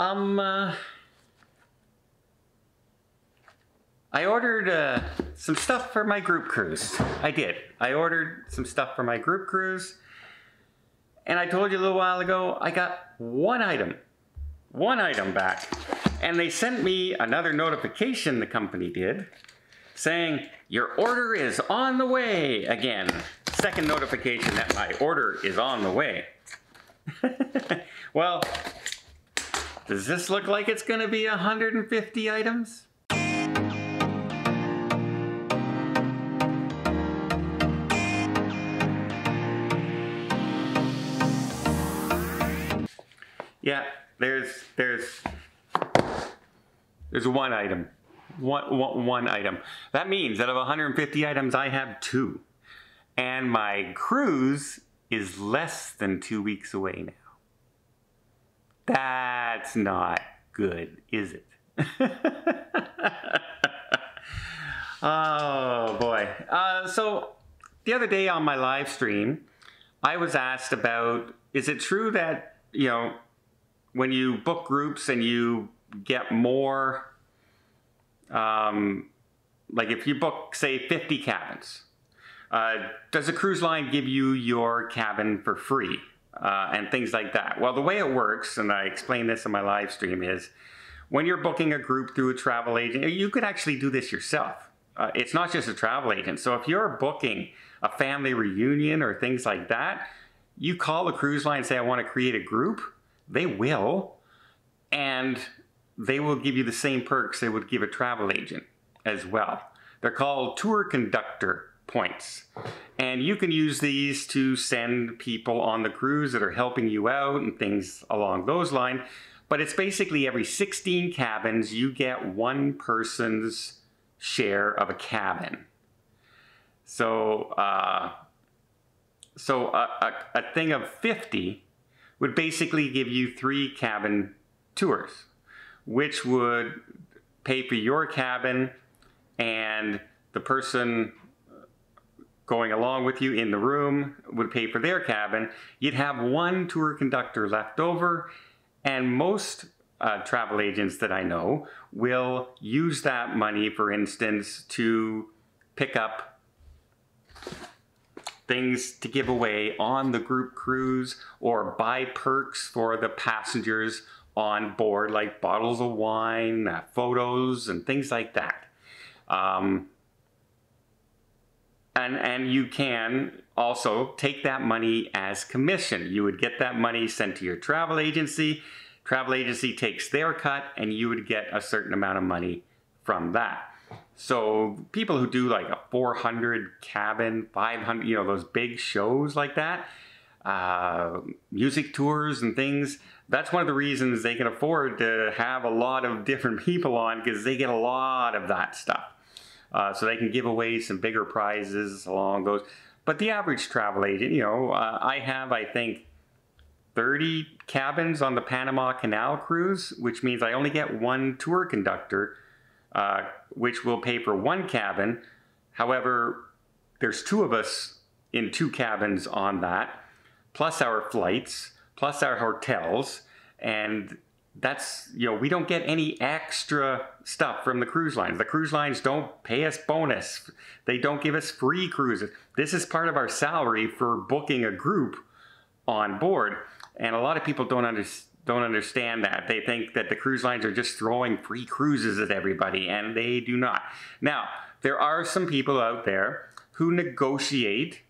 I ordered some stuff for my group cruise. I did. I ordered some stuff for my group cruise. And I told you a little while ago, I got one item back. And they sent me another notification, the company did, saying, your order is on the way again. Second notification that my order is on the way. Well, does this look like it's gonna be 150 items? Yeah, there's one item. One item. That means out of 150 items, I have 2. And my cruise is less than 2 weeks away now. That's not good, is it? Oh boy. So the other day on my live stream, I was asked about, is it true that, you know, when you book groups and you get more, like if you book, say, 50 cabins, does a cruise line give you your cabin for free? And things like that. Well, the way it works, and I explained this in my live stream, is when you're booking a group through a travel agent, you could actually do this yourself. It's not just a travel agent. So if you're booking a family reunion or things like that, you call the cruise line and say, I want to create a group. They will, and they will give you the same perks they would give a travel agent as well. They're called tour conductor points. And you can use these to send people on the cruise that are helping you out and things along those lines. But it's basically every 16 cabins, you get one person's share of a cabin. So, a thing of 50 would basically give you 3 cabin tours, which would pay for your cabin, and the person going along with you in the room would pay for their cabin. You'd have one tour conductor left over, and most travel agents that I know will use that money, for instance, to pick up things to give away on the group cruise or buy perks for the passengers on board, like bottles of wine, photos, and things like that. And you can also take that money as commission. You would get that money sent to your travel agency. Travel agency takes their cut, and you would get a certain amount of money from that. So people who do like a 400 cabin, 500, you know, those big shows like that, music tours and things, that's one of the reasons they can afford to have a lot of different people on, because they get a lot of that stuff. So they can give away some bigger prizes along those. But the average travel agent, you know, I have, I think, 30 cabins on the Panama Canal cruise, which means I only get one tour conductor, which will pay for one cabin. However, there's 2 of us in 2 cabins on that, plus our flights, plus our hotels, and that's, you know, we don't get any extra stuff from the cruise lines. The cruise lines don't pay us bonus. They don't give us free cruises. This is part of our salary for booking a group on board, and a lot of people don't understand that. They think that the cruise lines are just throwing free cruises at everybody, and they do not. Now, there are some people out there who negotiate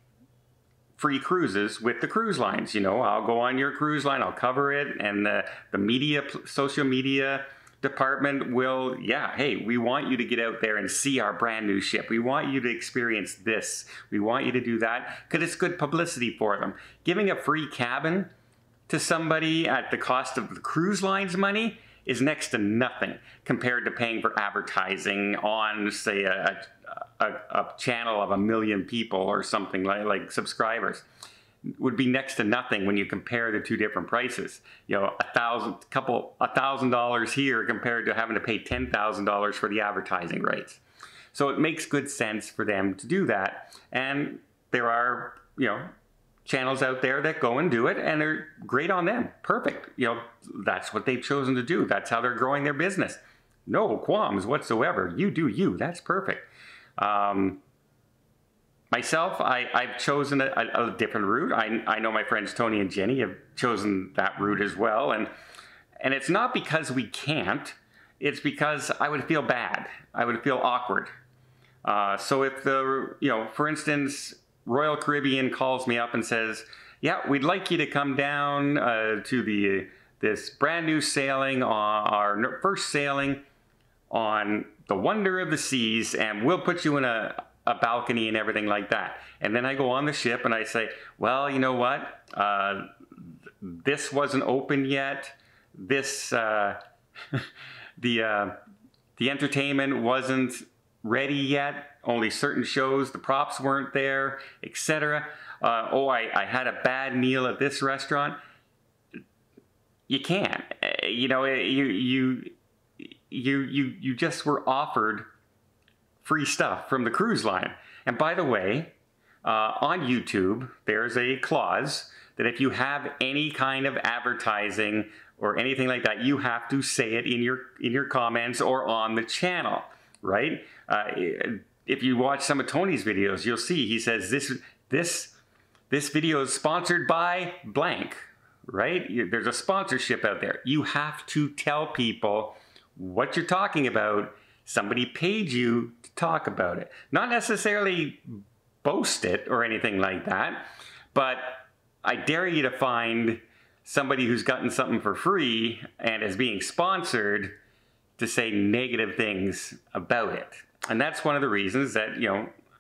free cruises with the cruise lines. You know, I'll go on your cruise line, I'll cover it, and the media, social media department will, yeah, hey, we want you to get out there and see our brand new ship. We want you to experience this. We want you to do that, because it's good publicity for them. Giving a free cabin to somebody at the cost of the cruise line's money is next to nothing compared to paying for advertising on, say, a channel of 1 million people or something like subscribers. Would be next to nothing when you compare the 2 different prices. You know, $1,000 here compared to having to pay $10,000 for the advertising rights. So it makes good sense for them to do that. And there are, you know, channels out there that go and do it, and they're great on them. Perfect. You know, that's what they've chosen to do. That's how they're growing their business. No qualms whatsoever. You do you. That's perfect. Myself, I've chosen a different route. I know my friends Tony and Jenny have chosen that route as well. And it's not because we can't. It's because I would feel bad. I would feel awkward. So if for instance, Royal Caribbean calls me up and says, yeah, we'd like you to come down to this brand new sailing, our first sailing on the Wonder of the Seas, and we'll put you in a balcony and everything like that. And then I go on the ship and I say, well, you know what? This wasn't open yet. This, the entertainment wasn't ready yet. Only certain shows, the props weren't there, etc. I had a bad meal at this restaurant. You can't. You know, you just were offered free stuff from the cruise line. And by the way, on YouTube, there's a clause that if you have any kind of advertising or anything like that, you have to say it in your comments or on the channel, right? If you watch some of Tony's videos, you'll see he says this video is sponsored by blank, right? There's a sponsorship out there. You have to tell people what you're talking about. Somebody paid you to talk about it. Not necessarily boast it or anything like that, but I dare you to find somebody who's gotten something for free and is being sponsored to say negative things about it. And that's one of the reasons that,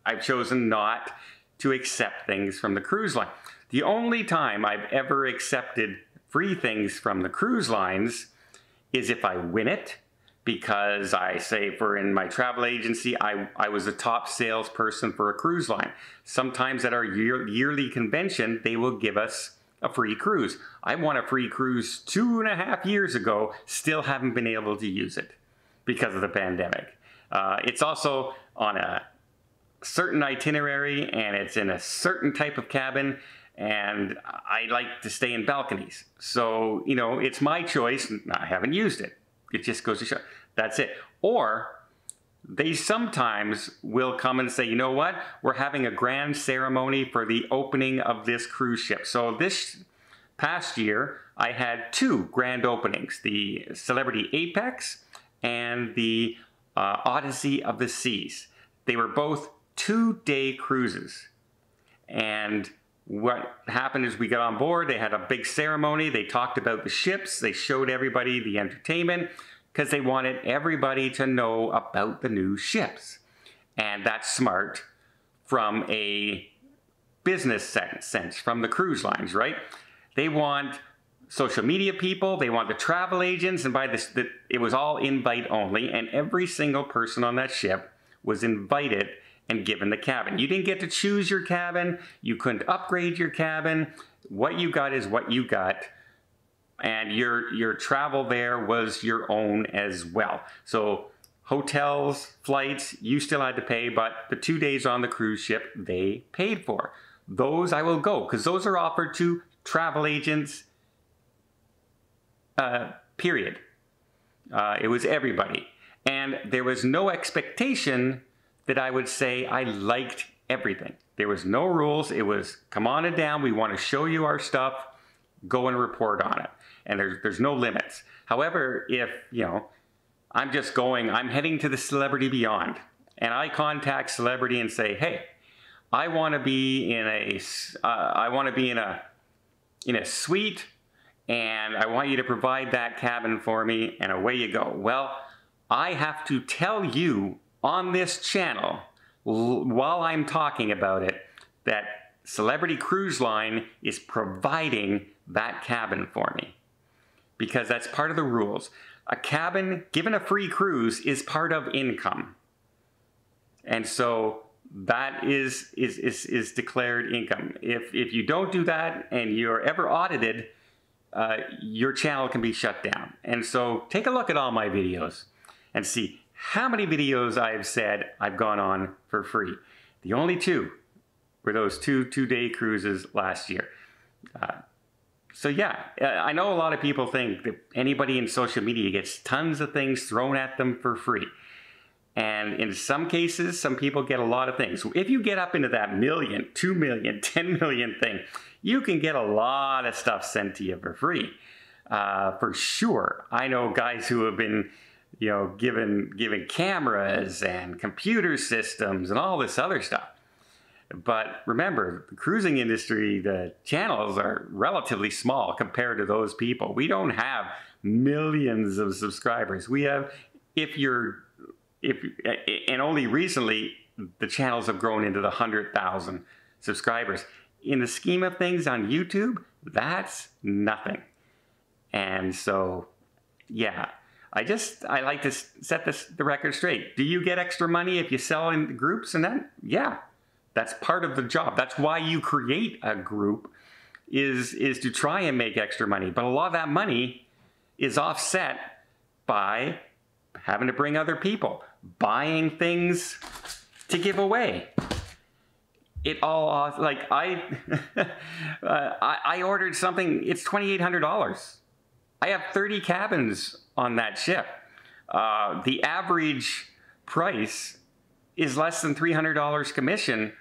I've chosen not to accept things from the cruise line. The only time I've ever accepted free things from the cruise lines is if I win it, because I say in my travel agency, I was a top salesperson for a cruise line. Sometimes at our yearly convention, they will give us a free cruise. I won a free cruise 2.5 years ago, still haven't been able to use it because of the pandemic. It's also on a certain itinerary and it's in a certain type of cabin, and I like to stay in balconies. So, it's my choice. I haven't used it. It just goes to show. That's it. Or they sometimes will come and say, you know what? We're having a grand ceremony for the opening of this cruise ship. So this past year, I had 2 grand openings, the Celebrity Apex and the Odyssey of the Seas. They were both 2-day cruises. And what happened is we got on board, they had a big ceremony, they talked about the ships, they showed everybody the entertainment, because they wanted everybody to know about the new ships. And that's smart from a business sense, from the cruise lines, right? They want social media people, they want the travel agents, and it was all invite only, and every single person on that ship was invited and given the cabin. You didn't get to choose your cabin, you couldn't upgrade your cabin. What you got is what you got, and your travel there was your own as well. So hotels, flights, you still had to pay, but the 2 days on the cruise ship, they paid for. Those I will go, because those are offered to travel agents, period. It was everybody. And there was no expectation that I would say I liked everything. There was no rules. It was, come on and down, we want to show you our stuff, go and report on it. And there's no limits. However, if, I'm heading to the Celebrity Beyond, and I contact Celebrity and say, hey, I want to be in a suite, and I want you to provide that cabin for me, and away you go. Well, I have to tell you on this channel, while I'm talking about it, that Celebrity Cruise Line is providing that cabin for me. Because that's part of the rules. A cabin given a free cruise is part of income. And so that is declared income. If you don't do that and you're ever audited, your channel can be shut down. And so take a look at all my videos and see how many videos I've said I've gone on for free. The only 2 were those two-day cruises last year. So yeah, I know a lot of people think that anybody in social media gets tons of things thrown at them for free. And in some cases, some people get a lot of things. If you get up into that million, 2 million, 10 million thing, you can get a lot of stuff sent to you for free. For sure. I know guys who have been, given cameras and computer systems and all this other stuff. But remember, the cruising industry, the channels are relatively small compared to those people. We don't have millions of subscribers. We have, and only recently, the channels have grown into the 100,000 subscribers. In the scheme of things on YouTube, that's nothing. And so, yeah, I like to set the record straight. Do you get extra money if you sell in groups and that? Yeah. That's part of the job. That's why you create a group, is to try and make extra money. But a lot of that money is offset by having to bring other people, buying things to give away. It all, like I ordered something, it's $2,800. I have 30 cabins on that ship. The average price is less than $300 commission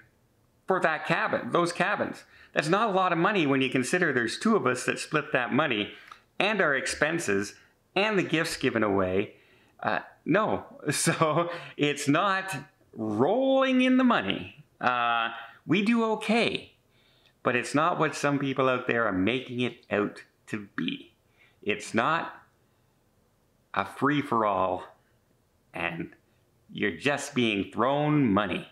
for that cabin, those cabins. That's not a lot of money when you consider there's two of us that split that money and our expenses and the gifts given away. No, so it's not rolling in the money. We do okay, but it's not what some people out there are making it out to be. It's not a free-for-all, and you're just being thrown money.